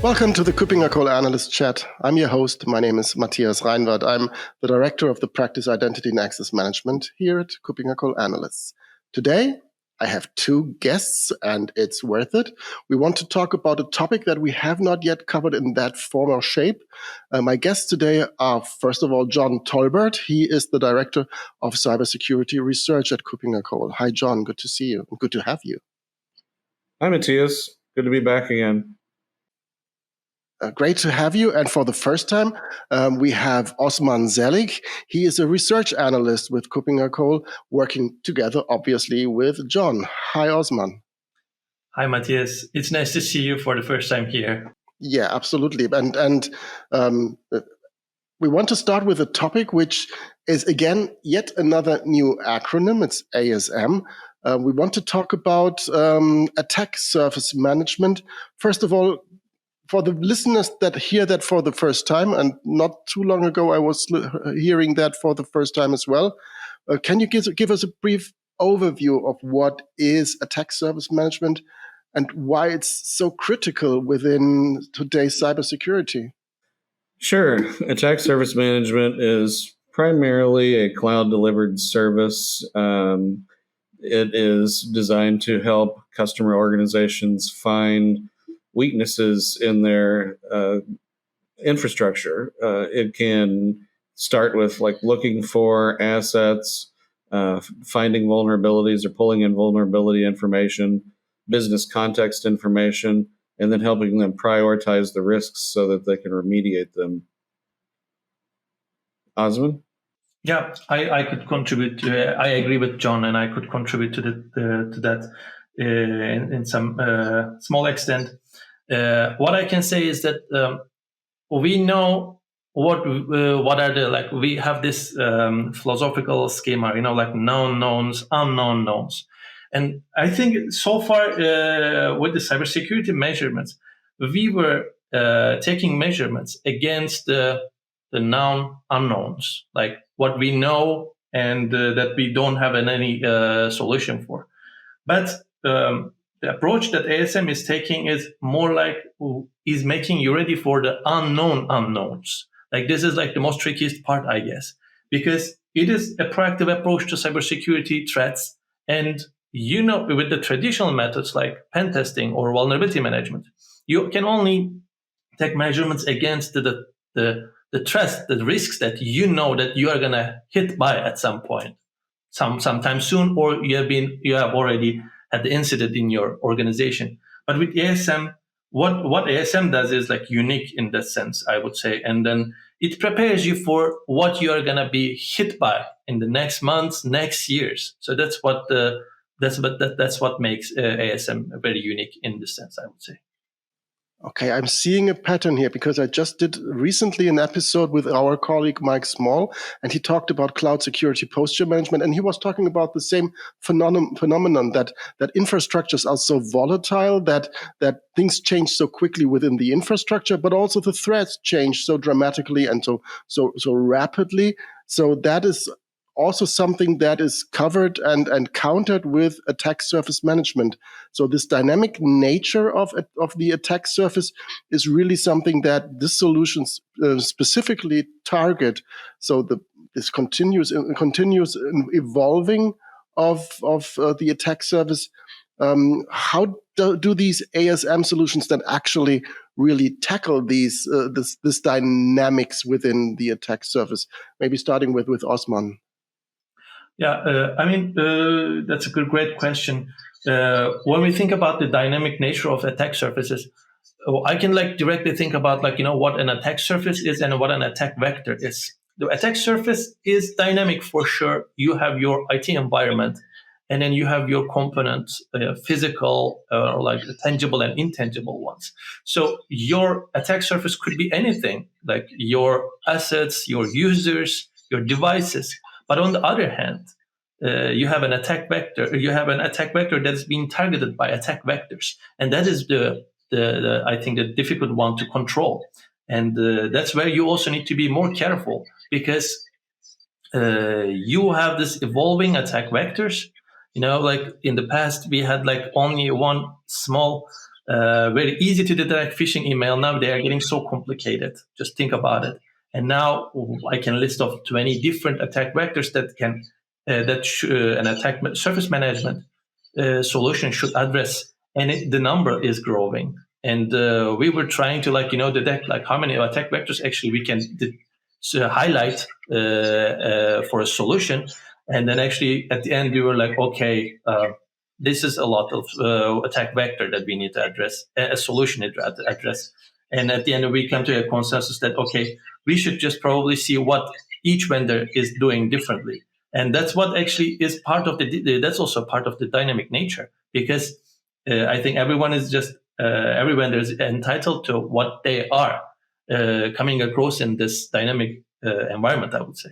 Welcome to the KuppingerCole Analyst Chat. I'm your host. My name is Matthias. I'm the Director of the Practice Identity and Access Management here at KuppingerCole Analysts. Today, I have two guests, and it's worth it. We want to talk about a topic that we have not yet covered in that form or shape. My guests today are, first of all, John Tolbert. He is the Director of Cybersecurity Research at KuppingerCole. Hi, John. Good to see you. Good to have you. Hi, Matthias. Good to be back again. Great to have you. And for the first time, we have Osman Celik. He is a research analyst with KuppingerCole, working together, obviously, with John. Hi, Osman. Hi, Matthias. It's nice to see you for the first time here. Yeah, absolutely. And we want to start with a topic which is, again, yet another new acronym. It's ASM. We want to talk about attack surface management. First of all, for the listeners that hear that for the first time, and not too long ago I was hearing that for the first time as well, can you give us a brief overview of what is attack surface management and why it's so critical within today's cybersecurity? Sure. Attack surface management is primarily a cloud-delivered service. It is designed to help customer organizations find weaknesses in their infrastructure. It can start with looking for assets, finding vulnerabilities or pulling in vulnerability information, business context information, and then helping them prioritize the risks so that they can remediate them. Osman? Yeah, I could contribute. I agree with John, and I could contribute to that in some small extent. What I can say is that we know what are the we have this philosophical schema, known knowns, unknown knowns, and I think so far with the cybersecurity measurements, we were taking measurements against the known unknowns, like what we know and that we don't have any solution for, but the approach that ASM is taking is more is making you ready for the unknown unknowns. This is the most trickiest part, I guess, because it is a proactive approach to cybersecurity threats. And, with the traditional methods like pen testing or vulnerability management, you can only take measurements against the threats, the risks that that you are going to hit by at some point, sometime soon, or you have already had the incident in your organization. But with ASM, what ASM does is unique in that sense, I would say. And then it prepares you for what you are going to be hit by in the next months, next years. So that's what makes ASM very unique in this sense, I would say. Okay, I'm seeing a pattern here because I just did recently an episode with our colleague Mike Small, and he talked about cloud security posture management, and he was talking about the same phenomenon that infrastructures are so volatile, that things change so quickly within the infrastructure, but also the threats change so dramatically and so rapidly. So that is also something that is covered and countered with attack surface management. So this dynamic nature of the attack surface is really something that these solutions specifically target. So this continuous evolving of the attack surface. How do these ASM solutions then actually really tackle this dynamics within the attack surface? Maybe starting with Osman. Yeah, that's a great question. When we think about the dynamic nature of attack surfaces, I can directly think about what an attack surface is and what an attack vector is. The attack surface is dynamic for sure. You have your IT environment, and then you have your components, physical, tangible and intangible ones. So your attack surface could be anything, like your assets, your users, your devices. But on the other hand, you have an attack vector. You have an attack vector that's being targeted by attack vectors, and that is I think the difficult one to control. And that's where you also need to be more careful, because you have this evolving attack vectors. In the past we had only one small very easy to detect phishing email. Now they are getting so complicated. Just think about it. And now I can list off 20 different attack vectors that can an attack surface management solution should address, and the number is growing. And we were trying to detect how many attack vectors actually we can highlight for a solution. And then actually at the end we were like, okay, this is a lot of attack vector that we need to address, a solution need to address. And at the end we come to a consensus that, okay, we should just probably see what each vendor is doing differently. And that's what actually is part of that's also part of the dynamic nature, because I think everyone is just, every vendor is entitled to what they are coming across in this dynamic environment, I would say.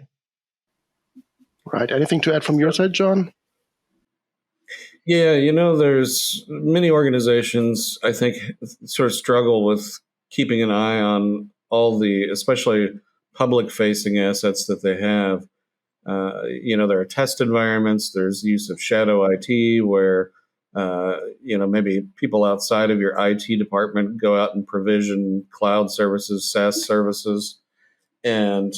Right. Anything to add from your side, John? Yeah, there's many organizations, I think, sort of struggle with keeping an eye on all the, especially public-facing assets that they have. There are test environments. There's use of shadow IT where, maybe people outside of your IT department go out and provision cloud services, SaaS services, and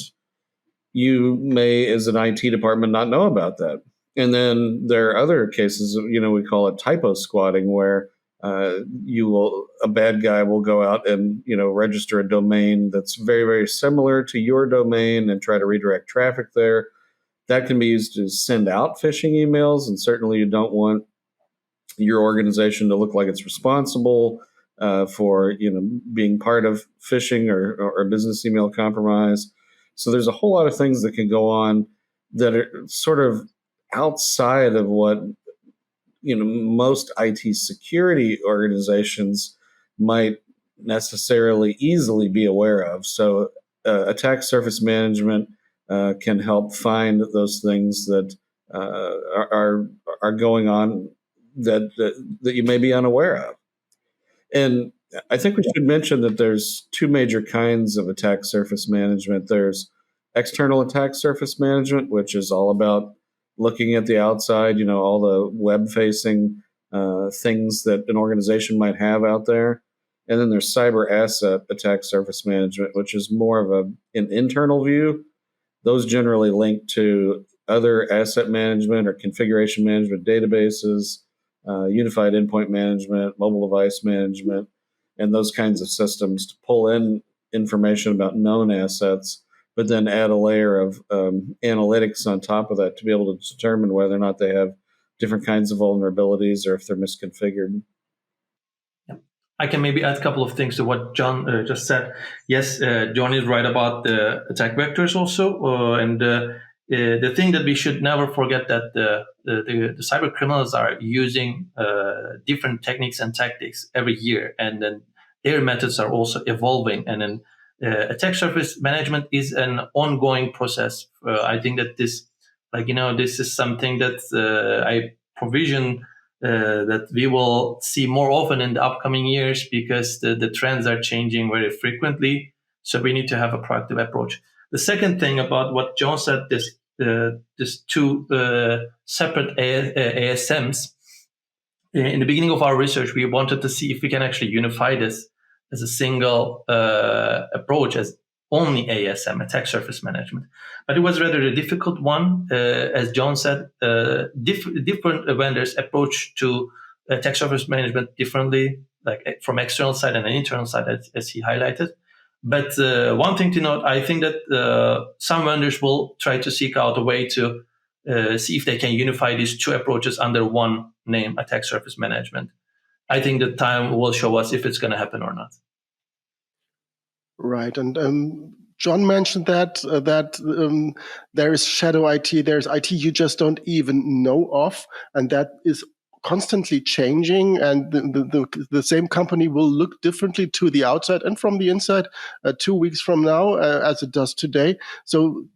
you may, as an IT department, not know about that. And then there are other cases, we call it typo squatting, where a bad guy will go out and, register a domain that's very, very similar to your domain and try to redirect traffic there. That can be used to send out phishing emails, and certainly you don't want your organization to look like it's responsible for being part of phishing or business email compromise. So there's a whole lot of things that can go on that are sort of outside of what most IT security organizations might necessarily easily be aware of. So attack surface management can help find those things that are going on that you may be unaware of. And I think we should mention that there's two major kinds of attack surface management. There's external attack surface management, which is all about looking at the outside, all the web-facing things that an organization might have out there. And then there's cyber asset attack surface management, which is more of an internal view. Those generally link to other asset management or configuration management databases, unified endpoint management, mobile device management, and those kinds of systems to pull in information about known assets, but then add a layer of analytics on top of that to be able to determine whether or not they have different kinds of vulnerabilities or if they're misconfigured. I can maybe add a couple of things to what John just said. Yes, John is right about the attack vectors also. And the thing that we should never forget that the cyber criminals are using different techniques and tactics every year. And then their methods are also evolving. And then attack surface management is an ongoing process. I think that this is something that I provision that we will see more often in the upcoming years, because the trends are changing very frequently. So we need to have a proactive approach. The second thing about what John said, this two separate ASMs. In the beginning of our research, we wanted to see if we can actually unify this as a single approach, as only ASM, attack surface management. But it was rather a difficult one. As John said, different vendors approach to attack surface management differently, like from external side and an internal side, as he highlighted. But one thing to note, I think that some vendors will try to seek out a way to see if they can unify these two approaches under one name, attack surface management. I think the time will show us if it's going to happen or not. Right, and John mentioned that there is shadow IT, there's IT you just don't even know of, and that is constantly changing, and the same company will look differently to the outside and from the inside 2 weeks from now as it does today. So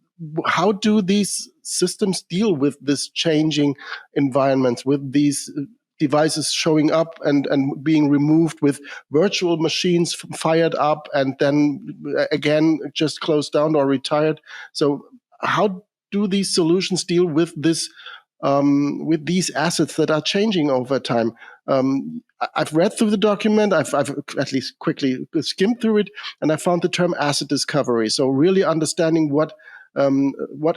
how do these systems deal with this changing environments, with these devices showing up and being removed, with virtual machines fired up and then again just closed down or retired? So how do these solutions deal with this, with these assets that are changing over time? I've read through the document. I've at least quickly skimmed through it, and I found the term asset discovery. So really understanding what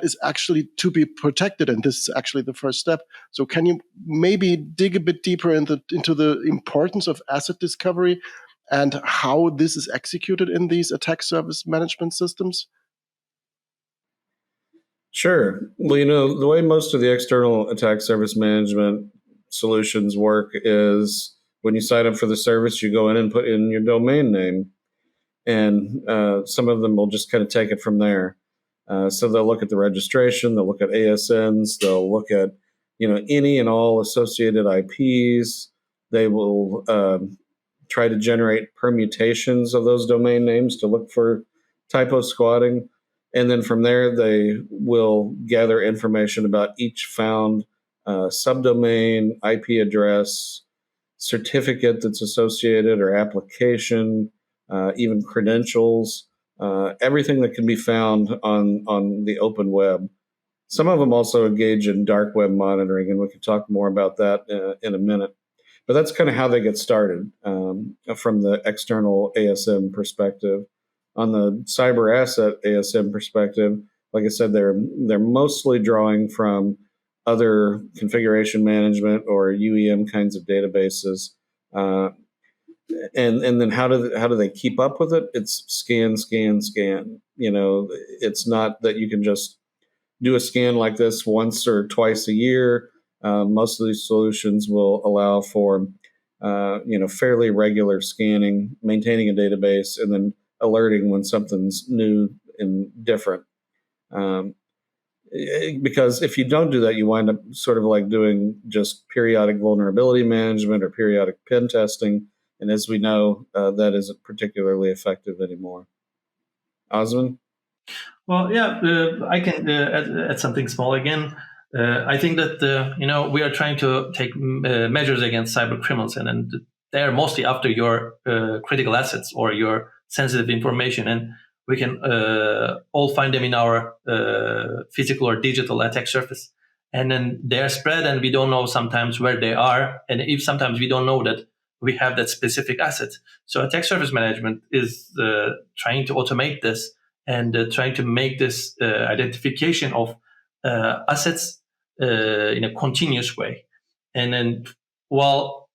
is actually to be protected, and this is actually the first step. So can you maybe dig a bit deeper into the importance of asset discovery and how this is executed in these attack surface management systems? Sure. Well, the way most of the external attack surface management solutions work is when you sign up for the service, you go in and put in your domain name, and some of them will just kind of take it from there. So they'll look at the registration, they'll look at ASNs, they'll look at any and all associated IPs. They will try to generate permutations of those domain names to look for typo squatting. And then from there, they will gather information about each found subdomain, IP address, certificate that's associated, or application, even credentials, everything that can be found on the open web. Some of them also engage in dark web monitoring, and we can talk more about that in a minute. But that's kind of how they get started from the external ASM perspective. On the cyber asset ASM perspective, like I said, they're mostly drawing from other configuration management or UEM kinds of databases. And then how do they keep up with it? It's scan, scan, scan. It's not that you can just do a scan like this once or twice a year. Most of these solutions will allow for fairly regular scanning, maintaining a database, and then alerting when something's new and different. Because if you don't do that, you wind up sort of like doing just periodic vulnerability management or periodic pen testing. And as we know, that isn't particularly effective anymore. Osman? Well, yeah, I can add something small again. I think that we are trying to take measures against cyber criminals, and they are mostly after your critical assets or your sensitive information, and we can all find them in our physical or digital attack surface. And then they are spread, and we don't know sometimes where they are, and if sometimes we don't know that we have that specific asset. So attack surface management is trying to automate this and trying to make this identification of assets in a continuous way. And then, well,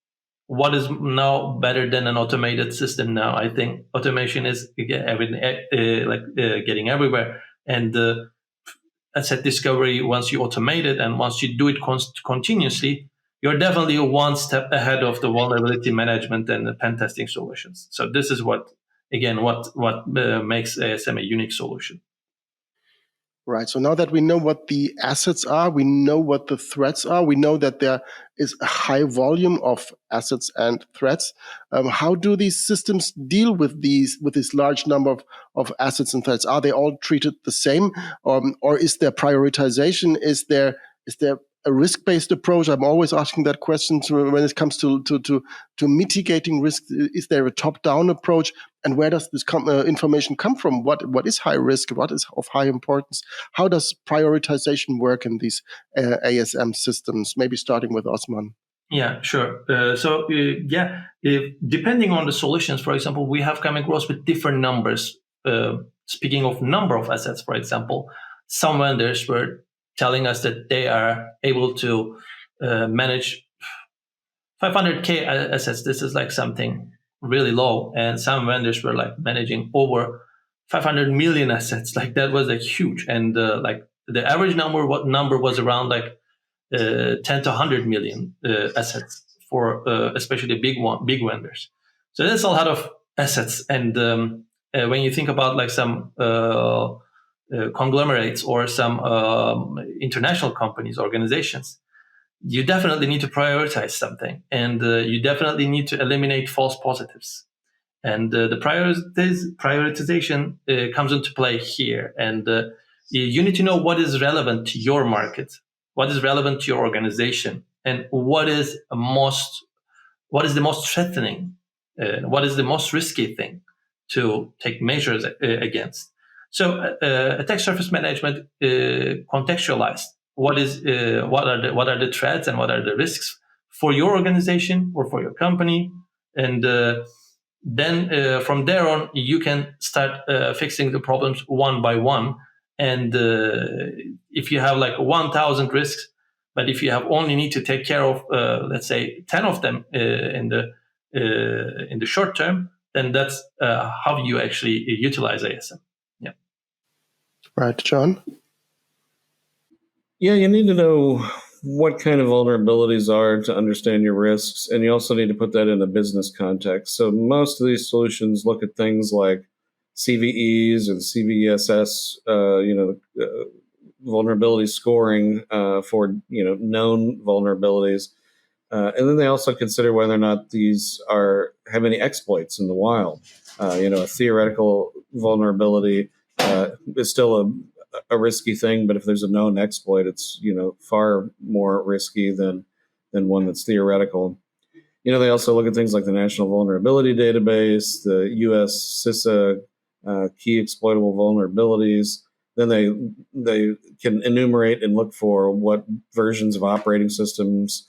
what is now better than an automated system now? I think automation is getting everywhere. And asset discovery, once you automate it and once you do it continuously, you're definitely one step ahead of the vulnerability management and the pen testing solutions. So this is what makes ASM a unique solution. Right. So now that we know what the assets are, we know what the threats are, we know that there is a high volume of assets and threats. How do these systems deal with this large number of assets and threats? Are they all treated the same, or is there prioritization? Is there a risk-based approach? I'm always asking that question when it comes to mitigating risk. Is there a top-down approach? And where does this information come from? What is high risk? What is of high importance? How does prioritization work in these ASM systems? Maybe starting with Osman. Yeah, sure. Depending on the solutions, for example, we have come across with different numbers. Speaking of number of assets, for example, some vendors were telling us that they are able to manage 500K assets. This is like something really low. And some vendors were like managing over 500 million assets. Like that was like huge. And like the average number was around like 10 to 100 million assets for especially big vendors. So that's a lot of assets. And when you think about like some conglomerates or some international companies, organizations, you definitely need to prioritize something, and you definitely need to eliminate false positives. And the prioritization comes into play here. And you need to know what is relevant to your market, what is relevant to your organization, and what is the most threatening, what is the most risky thing to take measures against. So attack surface management contextualized what are the threats and what are the risks for your organization or for your company. And then from there on, you can start fixing the problems one by one. And if you have like 1,000 risks, but if you have only need to take care of, let's say, 10 of them in the short term, then that's how you actually utilize ASM. Yeah. Right, John? Yeah, you need to know what kind of vulnerabilities are to understand your risks, and you also need to put that in a business context. So most of these solutions look at things like CVEs or the CVSS, vulnerability scoring for known vulnerabilities, and then they also consider whether or not these have any exploits in the wild. A theoretical vulnerability is still a risky thing, but if there's a known exploit, it's far more risky than one that's theoretical. They also look at things like the National Vulnerability Database, the U.S. CISA key exploitable vulnerabilities. Then they can enumerate and look for what versions of operating systems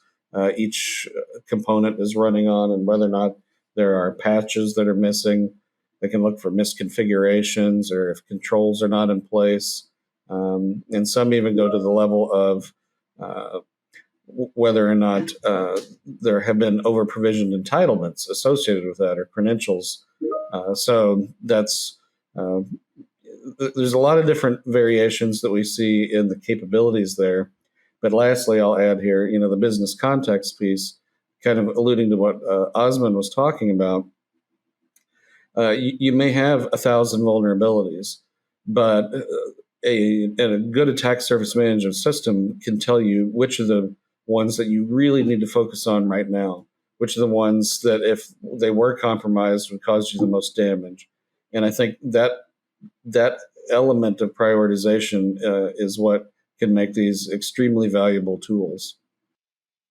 each component is running on, and whether or not there are patches that are missing. They can look for misconfigurations or if controls are not in place. And some even go to the level of whether or not there have been over-provisioned entitlements associated with that or credentials. So that's there's a lot of different variations that we see in the capabilities there. But lastly, I'll add here, the business context piece, kind of alluding to what Osman was talking about. You may have 1,000 vulnerabilities, but a good attack surface management system can tell you which of the ones that you really need to focus on right now, which are the ones that if they were compromised would cause you the most damage. And I think that element of prioritization is what can make these extremely valuable tools.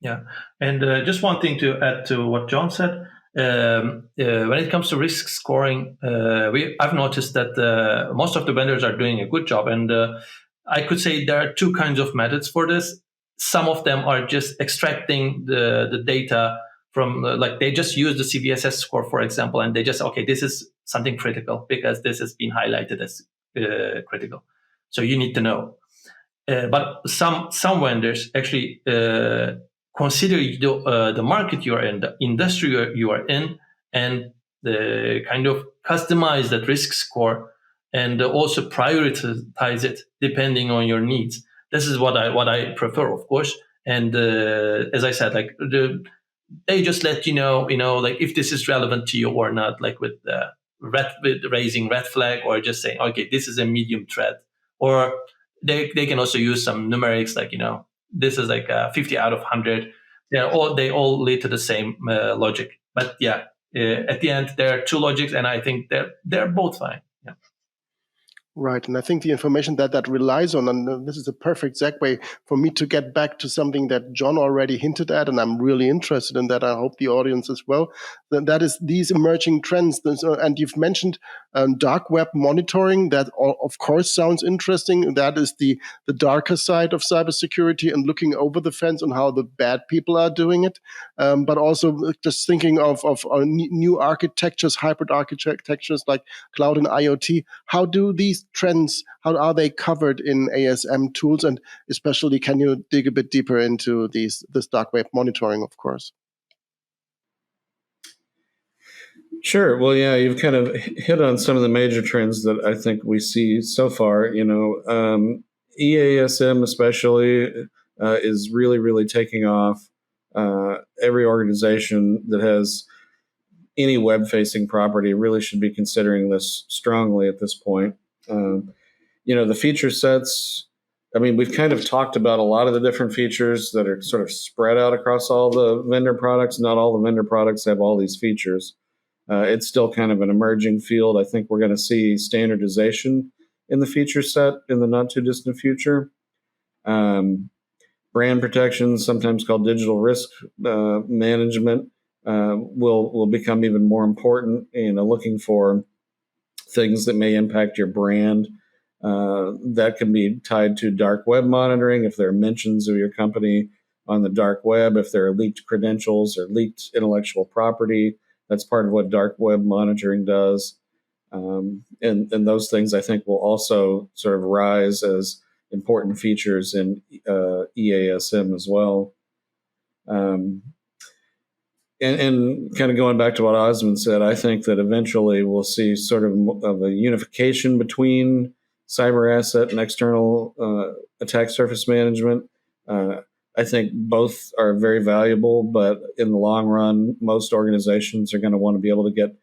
Yeah, and just one thing to add to what John said. When it comes to risk scoring, I've noticed that most of the vendors are doing a good job. And I could say there are two kinds of methods for this. Some of them are just extracting the data from, like they just use the CVSS score, for example, and they just, okay, this is something critical because this has been highlighted as critical. So you need to know. But some vendors actually consider the market you are in, the industry you are in, and kind of customize that risk score and also prioritize it depending on your needs. This is what I prefer, of course. And as I said, like they just let you know, like if this is relevant to you or not, like with raising red flag or just saying, okay, this is a medium threat, or they can also use some numerics like, this is like 50 out of 100. They all lead to the same logic. But yeah, at the end, there are two logics, and I think they're both fine. Yeah. Right. And I think the information that relies on, and this is a perfect segue for me to get back to something that John already hinted at, and I'm really interested in that. I hope the audience as well. That is these emerging trends. And you've mentioned dark web monitoring. That, of course, sounds interesting. That is the darker side of cybersecurity and looking over the fence on how the bad people are doing it. But also just thinking of new architectures, hybrid architectures like cloud and IoT. How do these trends, how are they covered in ASM tools? And especially, can you dig a bit deeper into this dark web monitoring, of course? Sure. Well, yeah, you've kind of hit on some of the major trends that I think we see so far. EASM especially is really, really taking off. Every organization that has any web-facing property really should be considering this strongly at this point. The feature sets, we've kind of talked about a lot of the different features that are sort of spread out across all the vendor products. Not all the vendor products have all these features. It's still kind of an emerging field. I think we're going to see standardization in the feature set in the not too distant future. Brand protection, sometimes called digital risk management, will become even more important. Looking for things that may impact your brand. That can be tied to dark web monitoring if there are mentions of your company on the dark web if there are leaked credentials or leaked intellectual property. That's part of what dark web monitoring does. And those things, I think, will also sort of rise as important features in EASM as well. And kind of going back to what Osman said, I think that eventually we'll see sort of a unification between cyber asset and external attack surface management. I think both are very valuable, but in the long run, most organizations are going to want to be able to get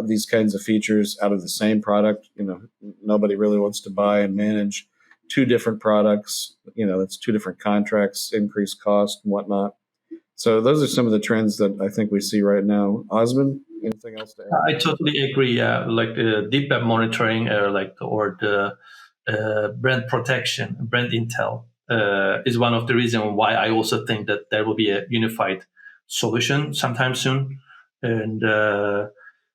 these kinds of features out of the same product. Nobody really wants to buy and manage two different products. That's two different contracts, increased cost and whatnot. So those are some of the trends that I think we see right now. Osman, anything else to add? I totally agree. Yeah, like deep web monitoring, or the brand protection, brand intel is one of the reasons why I also think that there will be a unified solution sometime soon. And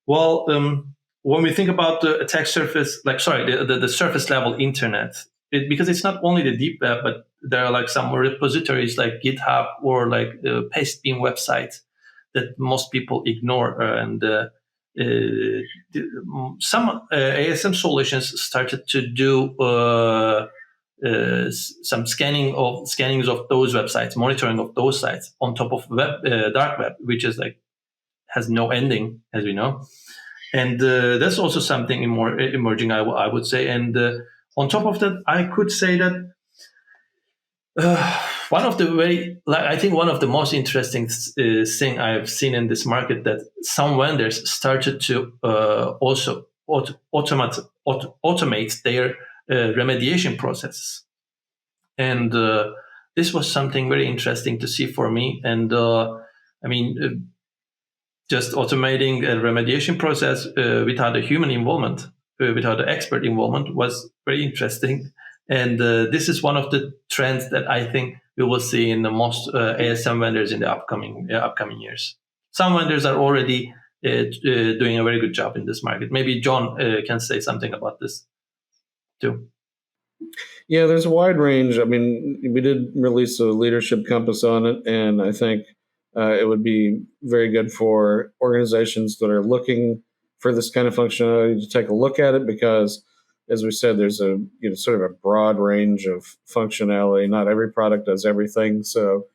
when we think about the attack surface, the surface level internet, because it's not only the deep web, but there are like some repositories like GitHub or like Pastebin websites that most people ignore. Some ASM solutions started to do some scannings of those websites, monitoring of those sites on top of dark web, which is like has no ending, as we know. And that's also something more emerging, I would say. And on top of that, I could say that one of the most interesting thing I've seen in this market, that some vendors started to also automate their remediation processes. And this was something very interesting to see for me. And just automating a remediation process without a human involvement, without the expert involvement, was very interesting. And this is one of the trends that I think we will see in the most ASM vendors in the upcoming years. Some vendors are already doing a very good job in this market. Maybe John can say something about this too. Yeah, there's a wide range. I mean, we did release a leadership compass on it, and I think it would be very good for organizations that are looking for this kind of functionality to take a look at it, because, as we said, there's a sort of a broad range of functionality. Not every product does everything, so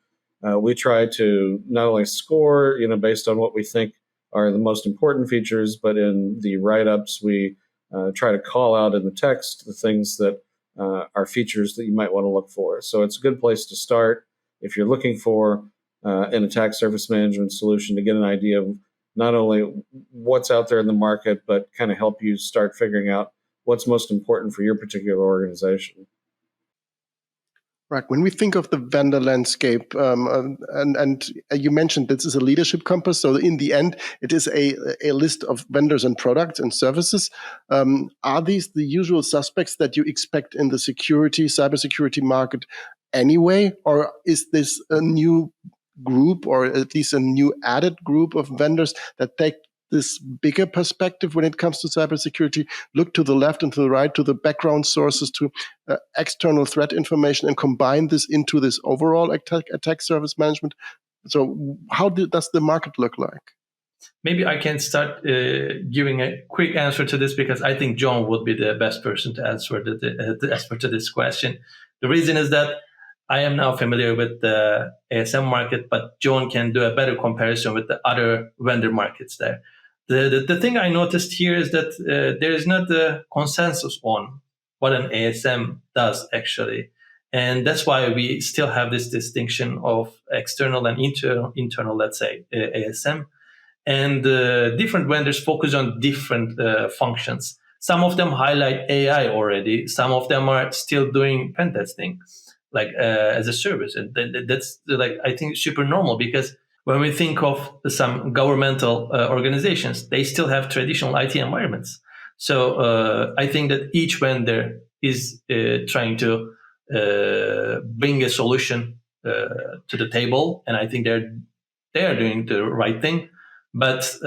we try to not only score based on what we think are the most important features, but in the write-ups we try to call out in the text the things that are features that you might want to look for. So it's a good place to start if you're looking for an attack surface management solution, to get an idea of not only what's out there in the market, but kind of help you start figuring out what's most important for your particular organization. Right. When we think of the vendor landscape, and you mentioned this is a leadership compass, so in the end, it is a list of vendors and products and services. Are these the usual suspects that you expect in the cybersecurity market anyway, or is this a new group, or at least a new added group of vendors that take this bigger perspective when it comes to cybersecurity, look to the left and to the right, to the background sources, to external threat information, and combine this into this overall attack service management? So how does the market look like? Maybe I can start giving a quick answer to this, because I think John would be the best person to answer to this question. The reason is that I am now familiar with the ASM market, but John can do a better comparison with the other vendor markets there. The thing I noticed here is that there is not a consensus on what an ASM does actually. And that's why we still have this distinction of external and internal, let's say, ASM. And different vendors focus on different functions. Some of them highlight AI already. Some of them are still doing pen testing, like as a service. And that's I think super normal, because when we think of some governmental organizations, they still have traditional IT environments. So I think that each vendor is trying to bring a solution to the table, and I think they are doing the right thing. But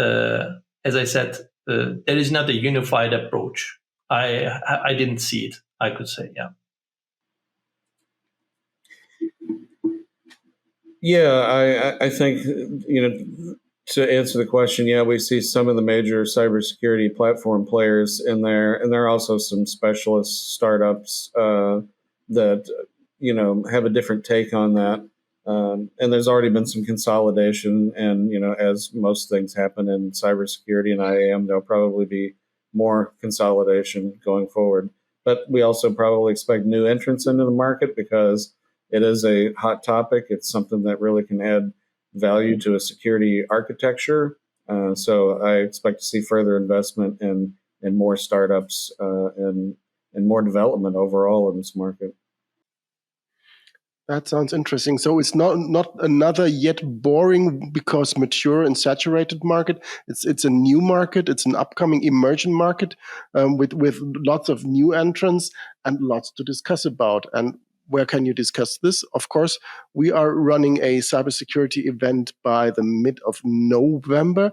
as I said, there is not a unified approach. I didn't see it, I could say, yeah. Yeah, I think, to answer the question, yeah, we see some of the major cybersecurity platform players in there, and there are also some specialist startups that have a different take on that. And there's already been some consolidation, and as most things happen in cybersecurity and IAM, there'll probably be more consolidation going forward. But we also probably expect new entrants into the market because it is a hot topic. It's something that really can add value to a security architecture. So I expect to see further investment in more startups and more development overall in this market. That sounds interesting. So it's not another yet boring because mature and saturated market. It's a new market. It's an upcoming emerging market with lots of new entrants and lots to discuss about. And where can you discuss this? Of course, we are running a cybersecurity event by the mid of November,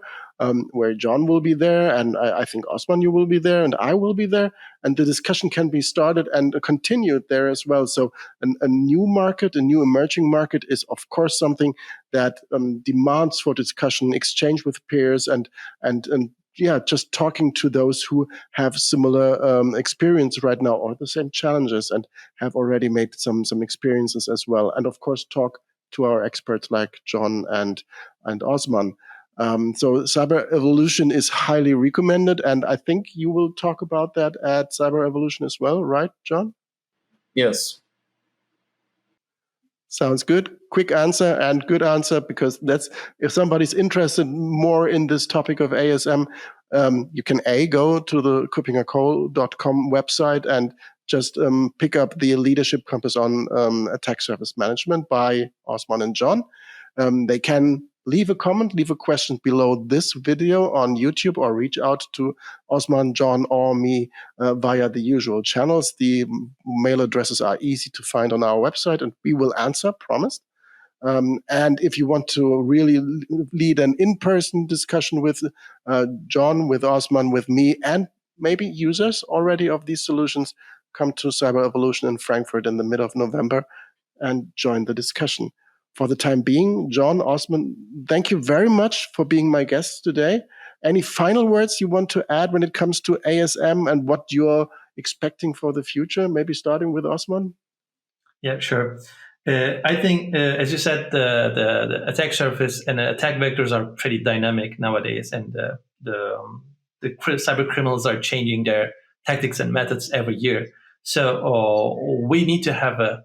where John will be there, and I think Osman, you will be there, and I will be there, and the discussion can be started and continued there as well. So a new market, a new emerging market is, of course, something that demands for discussion, exchange with peers, and just talking to those who have similar experience right now or the same challenges and have already made some experiences as well. And of course, talk to our experts like John and Osman. So Cyber Evolution is highly recommended, and I think you will talk about that at Cyber Evolution as well, right, John? Yes. Sounds good. Quick answer and good answer, because that's, if somebody's interested more in this topic of ASM, you can go to the KuppingerCole.com website and just pick up the Leadership Compass on Attack Surface Management by Osman and John. They can leave a comment, leave a question below this video on YouTube, or reach out to Osman, John, or me via the usual channels. The mail addresses are easy to find on our website, and we will answer, promised. And if you want to really lead an in-person discussion with John, with Osman, with me, and maybe users already of these solutions, come to Cyber Evolution in Frankfurt in the middle of November and join the discussion. For the time being, John, Osman, thank you very much for being my guests today. Any final words you want to add when it comes to ASM and what you're expecting for the future? Maybe starting with Osman? Yeah, sure. I think, as you said, the attack surface and attack vectors are pretty dynamic nowadays, and the cyber criminals are changing their tactics and methods every year. So we need to have a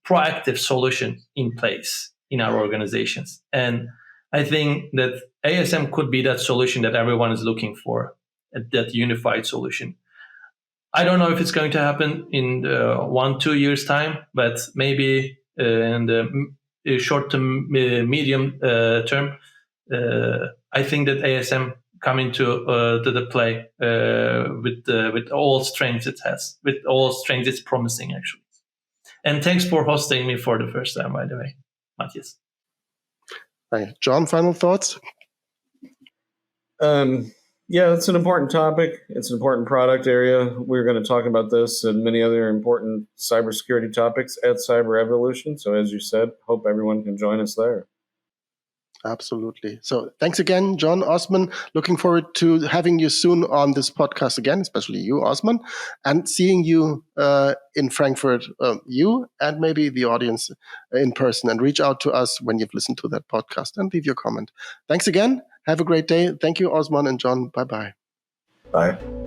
proactive solution in place in our organizations, and I think that ASM could be that solution that everyone is looking for, that unified solution. I don't know if it's going to happen in 1-2 years time, but maybe in the short to medium term, I think that ASM come into the play with all strengths it has, with all strengths it's promising, actually. And thanks for hosting me for the first time, by the way, Matthias. Hi. John, final thoughts? Yeah, it's an important topic. It's an important product area. We're going to talk about this and many other important cybersecurity topics at Cyber Evolution. So as you said, hope everyone can join us there. Absolutely. So thanks again, John, Osman. Looking forward to having you soon on this podcast again, especially you, Osman, and seeing you in Frankfurt, you and maybe the audience in person, and reach out to us when you've listened to that podcast and leave your comment. Thanks again. Have a great day. Thank you, Osman and John. Bye-bye. Bye.